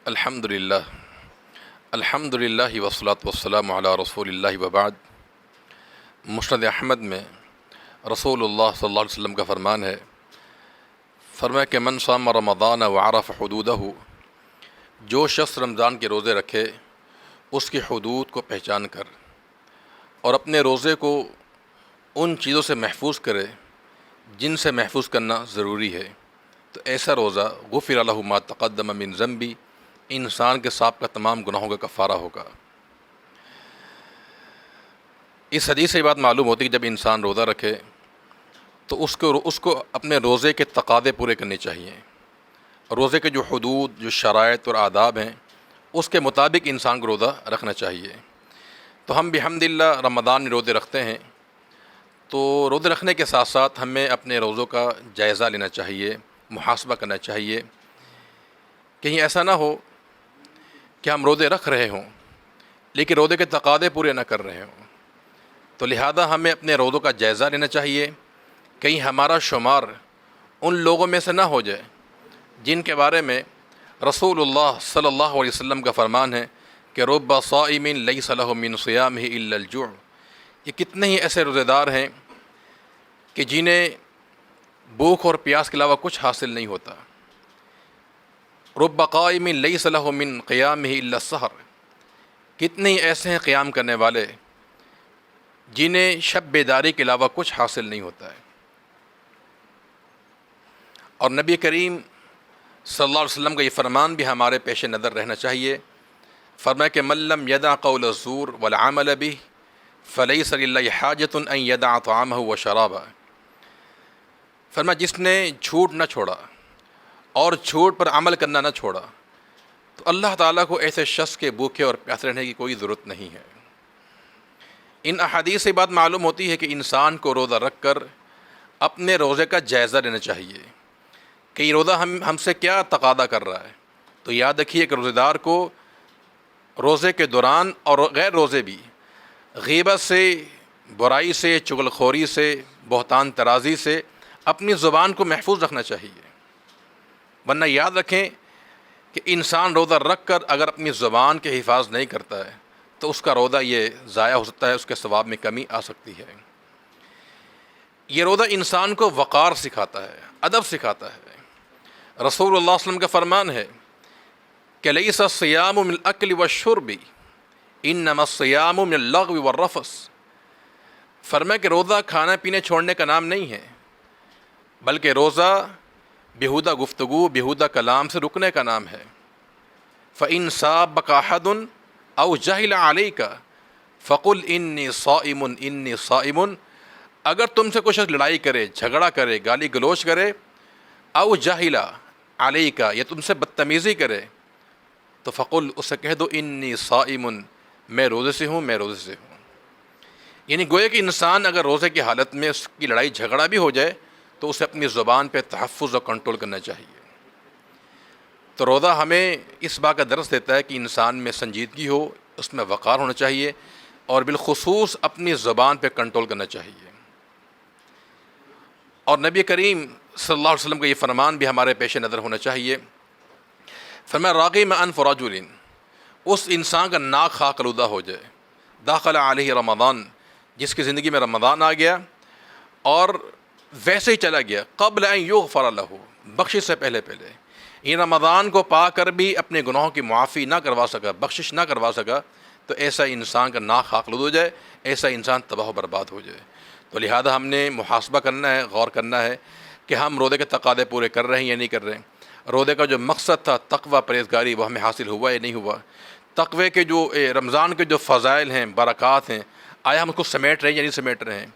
الحمد للہ والصلاۃ والسلام علی رسول اللہ وبعد۔ مسند احمد میں رسول اللہ صلی اللہ علیہ وسلم کا فرمان ہے، فرمایا کہ من صام رمضان وعرف حدودہ، جو شخص رمضان کے روزے رکھے اس کی حدود کو پہچان کر اور اپنے روزے کو ان چیزوں سے محفوظ کرے جن سے محفوظ کرنا ضروری ہے، تو ایسا روزہ غفر لہ ما تقدم من ذنبی، انسان کے سابقہ تمام گناہوں کا کفارہ ہوگا۔ اس حدیث سے یہ بات معلوم ہوتی ہے کہ جب انسان روزہ رکھے تو اس کو اپنے روزے کے تقاضے پورے کرنے چاہیے۔ روزے کے جو حدود، جو شرائط اور آداب ہیں، اس کے مطابق انسان کو روزہ رکھنا چاہیے۔ تو ہم بحمدللہ رمضان میں روزے رکھتے ہیں، تو روزے رکھنے کے ساتھ ساتھ ہمیں اپنے روزوں کا جائزہ لینا چاہیے، محاسبہ کرنا چاہیے۔ کہیں ایسا نہ ہو کہ ہم روزے رکھ رہے ہوں لیکن روزے کے تقاضے پورے نہ کر رہے ہوں، تو لہذا ہمیں اپنے روزوں کا جائزہ لینا چاہیے۔ کہیں ہمارا شمار ان لوگوں میں سے نہ ہو جائے جن کے بارے میں رسول اللہ صلی اللہ علیہ وسلم کا فرمان ہے کہ رب صائم لیس لہ من صیامہ الا الجوع، یہ کتنے ہی ایسے روزے دار ہیں کہ جنہیں بھوک اور پیاس کے علاوہ کچھ حاصل نہیں ہوتا۔ رب قائم لیس لہ من قیامہ الا السحر، کتنے ہی ایسے ہیں قیام کرنے والے جنہیں شب بیداری کے علاوہ کچھ حاصل نہیں ہوتا ہے۔ اور نبی کریم صلی اللہ علیہ وسلم کا یہ فرمان بھی ہمارے پیش نظر رہنا چاہیے۔ فرمایا کہ من لم یدع قول الزور والعمل به فلیس للہ حاجۃ ان یدع طعامہ وشرابہ، فرمایا جس نے جھوٹ نہ چھوڑا اور جھوٹ پر عمل کرنا نہ چھوڑا تو اللہ تعالیٰ کو ایسے شخص کے بھوکے اور پیاسے رہنے کی کوئی ضرورت نہیں ہے۔ ان احادیث سے بات معلوم ہوتی ہے کہ انسان کو روزہ رکھ کر اپنے روزے کا جائزہ لینا چاہیے کہ یہ روزہ ہم سے کیا تقاضا کر رہا ہے۔ تو یاد رکھیے کہ روزے دار کو روزے کے دوران اور غیر روزے بھی غیبت سے، برائی سے، چغل خوری سے، بہتان طرازی سے اپنی زبان کو محفوظ رکھنا چاہیے، ورنہ یاد رکھیں کہ انسان روزہ رکھ کر اگر اپنی زبان کے حفاظ نہیں کرتا ہے تو اس کا روزہ یہ ضائع ہو سکتا ہے، اس کے ثواب میں کمی آ سکتی ہے۔ یہ روزہ انسان کو وقار سکھاتا ہے، ادب سکھاتا ہے۔ رسول اللہ صلی اللہ علیہ وسلم کا فرمان ہے کہ لیس الصیام من الاکل والشرب انما الصیام من اللغو والرفث، فرمایا کہ روزہ کھانا پینے چھوڑنے کا نام نہیں ہے، بلکہ روزہ بیہودہ گفتگو، بیہودہ کلام سے رکنے کا نام ہے۔ فَإِن صَابَكَ أَحَدٌ أَوْ جَهِلَ عَلَيْكَ فَقُلْ إِنِّي صَائِمٌ إِنِّي صَائِمٌ، اگر تم سے کچھ لڑائی کرے، جھگڑا کرے، گالی گلوچ کرے، او جاہل علیک، یا تم سے بدتمیزی کرے، تو فقل، اسے کہہ دو انی صائم، میں روزے سے ہوں، میں روزے سے ہوں۔ یعنی گویا کہ انسان اگر روزے کی حالت میں اس کی لڑائی جھگڑا بھی ہو جائے تو اسے اپنی زبان پہ تحفظ اور کنٹرول کرنا چاہیے۔ تو روزہ ہمیں اس بات کا درس دیتا ہے کہ انسان میں سنجیدگی ہو، اس میں وقار ہونا چاہیے، اور بالخصوص اپنی زبان پہ کنٹرول کرنا چاہیے۔ اور نبی کریم صلی اللہ علیہ وسلم کا یہ فرمان بھی ہمارے پیش نظر ہونا چاہیے۔ فرمایا راغم انف رجل، اس انسان کا ناک خاک آلودہ ہو جائے، داخل علیہ رمضان، جس کی زندگی میں رمضان آ گیا اور ویسے ہی چلا گیا، قبل ان یغفر لہ، بخشش سے پہلے یہ رمضان کو پا کر بھی اپنے گناہوں کی معافی نہ کروا سکا، بخشش نہ کروا سکا، تو ایسا انسان کا ناک خاک آلود ہو جائے، ایسا انسان تباہ و برباد ہو جائے۔ تو لہذا ہم نے محاسبہ کرنا ہے، غور کرنا ہے کہ ہم روزے کے تقاضے پورے کر رہے ہیں یا نہیں کر رہے ہیں۔ روزے کا جو مقصد تھا تقوی، پرہیزگاری، وہ ہمیں حاصل ہوا یا نہیں ہوا۔ تقوی کے جو رمضان کے جو فضائل ہیں، برکات ہیں، آیا ہم اس کو سمیٹ رہے ہیں یا نہیں سمیٹ رہے ہیں۔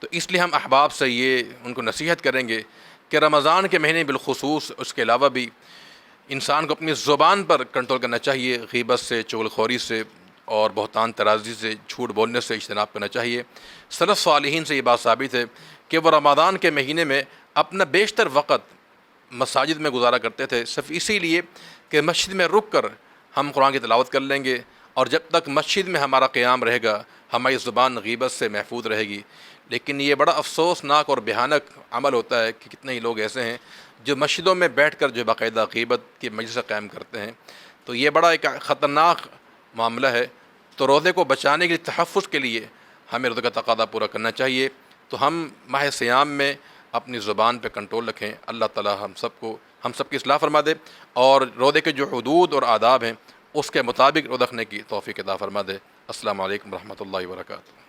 تو اس لیے ہم احباب سے یہ ان کو نصیحت کریں گے کہ رمضان کے مہینے بالخصوص، اس کے علاوہ بھی انسان کو اپنی زبان پر کنٹرول کرنا چاہیے، غیبت سے، چغل خوری سے اور بہتان طرازی سے، جھوٹ بولنے سے اجتناب کرنا چاہیے۔ سلف صالحین سے یہ بات ثابت ہے کہ وہ رمضان کے مہینے میں اپنا بیشتر وقت مساجد میں گزارا کرتے تھے، صرف اسی لیے کہ مسجد میں رک کر ہم قرآن کی تلاوت کر لیں گے، اور جب تک مسجد میں ہمارا قیام رہے گا ہماری زبان غیبت سے محفوظ رہے گی۔ لیکن یہ بڑا افسوسناک اور بھیانک عمل ہوتا ہے کہ کتنے ہی لوگ ایسے ہیں جو مسجدوں میں بیٹھ کر جو باقاعدہ غیبت کی مجلس قائم کرتے ہیں، تو یہ بڑا ایک خطرناک معاملہ ہے. تو روزے کو بچانے کے لیے، تحفظ کے لیے ہمیں روزے کا تقاضا پورا کرنا چاہیے. تو ہم ماہ صیام میں اپنی زبان پہ کنٹرول رکھیں. اللہ تعالی ہم سب کی اصلاح فرما دے، اور روزے کے جو حدود اور آداب ہیں اس کے مطابق روزہ رکھنے کی توفیق عطا فرما دے. السلام علیکم ورحمۃ اللہ وبرکاتہ.